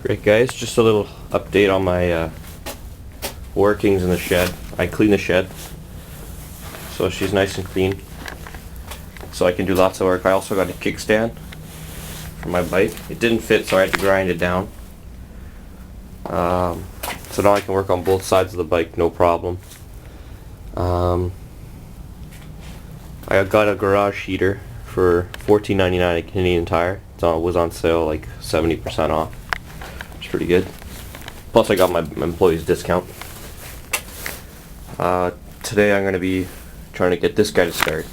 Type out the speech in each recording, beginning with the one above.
Right guys, just a little update on my workings in the shed. I clean the shed so she's nice and clean so I can do lots of work. I also got a kickstand for my bike. It didn't fit, so I had to grind it down. So now I can work on both sides of the bike, no problem. I got a garage heater for $14.99 at Canadian Tire. It was on sale like 70% off. It's pretty good. Plus I got my employee's discount. Today I'm going to be trying to get this guy to start.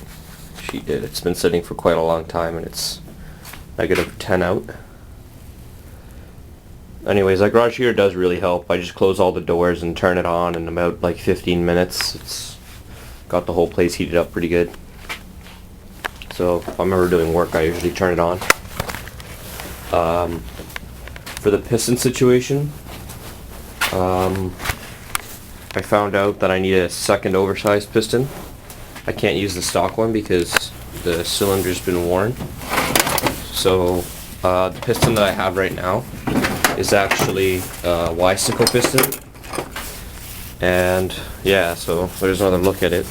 She did. It's been sitting for quite a long time and it's -10 out. Anyways, that garage heater does really help. I just close all the doors and turn it on in about like 15 minutes. It's got the whole place heated up pretty good. So if I'm ever doing work, I usually turn it on. For the piston situation, I found out that I need a second oversized piston. I can't use the stock one because the cylinder's been worn. So the piston that I have right now is actually a Y-sickle piston. And yeah, so there's another look at it.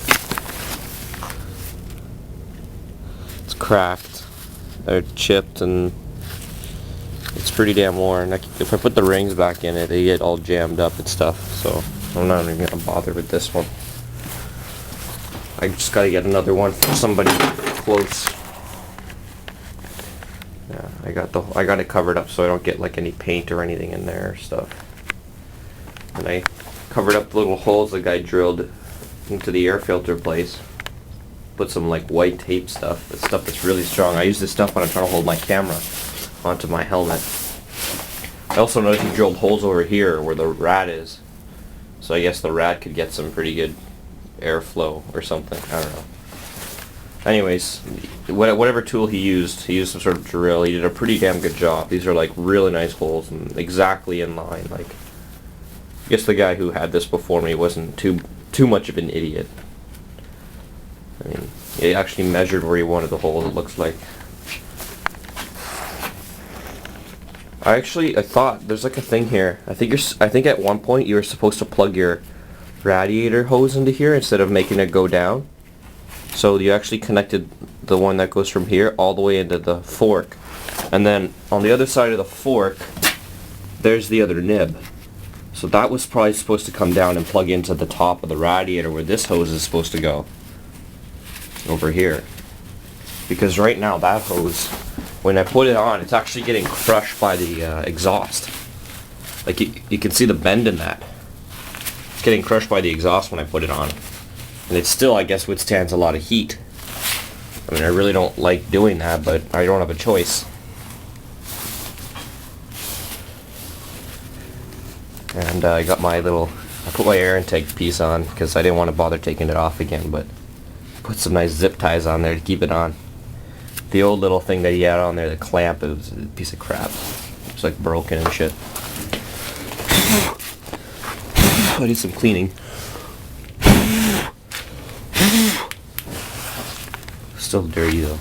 It's cracked, or chipped, and it's pretty damn worn. If I put the rings back in it, they get all jammed up and stuff, so I'm not even gonna bother with this one. I just gotta get another one for somebody close. Yeah, I got it covered up so I don't get like any paint or anything in there or stuff. And I covered up the little holes the guy drilled into the air filter place. Put some like white tape stuff, the stuff that's really strong. I use this stuff when I'm trying to hold my camera onto my helmet. I also noticed he drilled holes over here where the rad is. So I guess the rad could get some pretty good airflow or something. I don't know. Anyways, whatever tool he used some sort of drill. He did a pretty damn good job. These are like really nice holes and exactly in line. Like, I guess the guy who had this before me wasn't too much of an idiot. I mean, he actually measured where he wanted the hole, it looks like. I thought there's like a thing here. I think at one point you were supposed to plug your radiator hose into here instead of making it go down. So you actually connected the one that goes from here all the way into the fork. And then on the other side of the fork, there's the other nib. So that was probably supposed to come down and plug into the top of the radiator where this hose is supposed to go. Over here. Because right now that hose, when I put it on, it's actually getting crushed by the exhaust. Like you can see the bend in that. It's getting crushed by the exhaust when I put it on. And it still, I guess, withstands a lot of heat. I mean, I really don't like doing that, but I don't have a choice. And I got my little, I put my air intake piece on because I didn't want to bother taking it off again, but put some nice zip ties on there to keep it on. The old little thing that he had on there, the clamp, it was a piece of crap. It's like broken and shit. I need some cleaning. Still dirty though.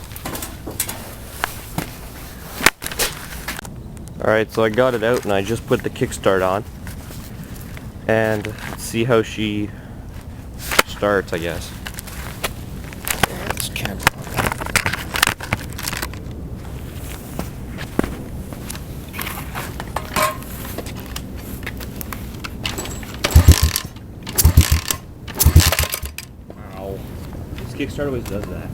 Alright, so I got it out and I just put the kickstart on. And let's see how she starts, I guess. This camera. Wow. This Kickstarter always does that.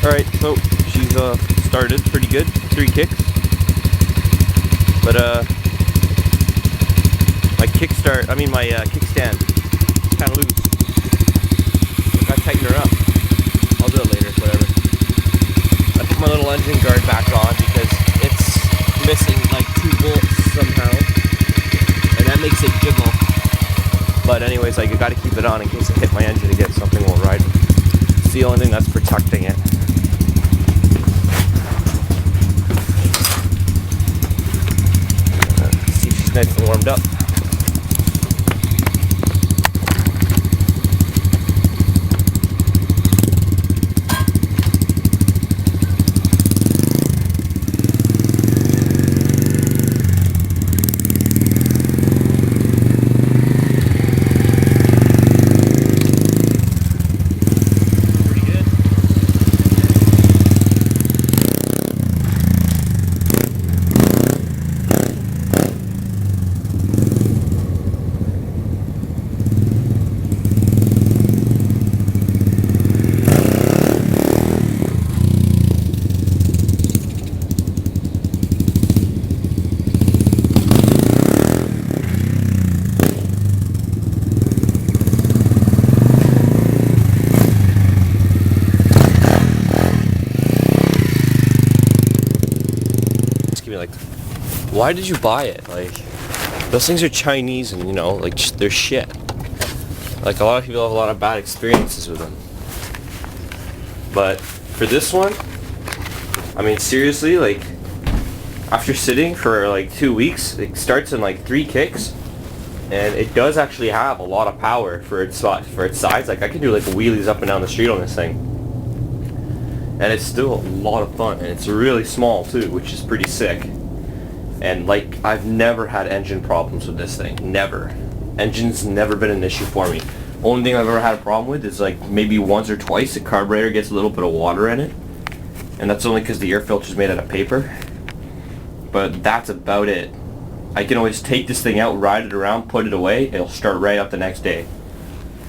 Alright, so she's started pretty good, 3 kicks. But my kickstand is kind of loose. I gotta tighten her up. I'll do it later, whatever. I put my little engine guard back on because it's missing like 2 bolts somehow, and that makes it jiggle. But anyways, like, you gotta keep it on in case I hit my engine against something while riding. It's the only thing that's protecting it. See if she's nice and warmed up. Like, why did you buy it? Like, those things are Chinese, and you know, like, they're shit. Like, a lot of people have a lot of bad experiences with them. But for this one, I mean, seriously, like, after sitting for like 2 weeks, it starts in like 3 kicks, and it does actually have a lot of power for its size. Like, I can do like wheelies up and down the street on this thing. And it's still a lot of fun, and it's really small too, which is pretty sick. And like, I've never had engine problems with this thing. Never. Engine's never been an issue for me. Only thing I've ever had a problem with is like maybe once or twice the carburetor gets a little bit of water in it. And that's only because the air filter's made out of paper. But that's about it. I can always take this thing out, ride it around, put it away, it'll start right up the next day.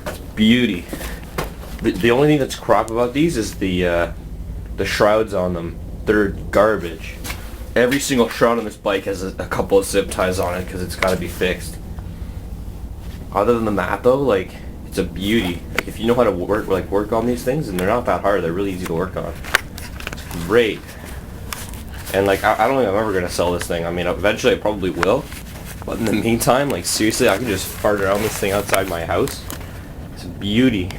It's beauty. The only thing that's crap about these is the shrouds on them. They're garbage. Every single shroud on this bike has a couple of zip ties on it because it's got to be fixed. Other than that though, like, it's a beauty. Like, if you know how to work on these things, and they're not that hard, they're really easy to work on. It's great. And like, I don't think I'm ever going to sell this thing. I mean, eventually I probably will. But in the meantime, like, seriously, I can just fart around this thing outside my house. It's a beauty.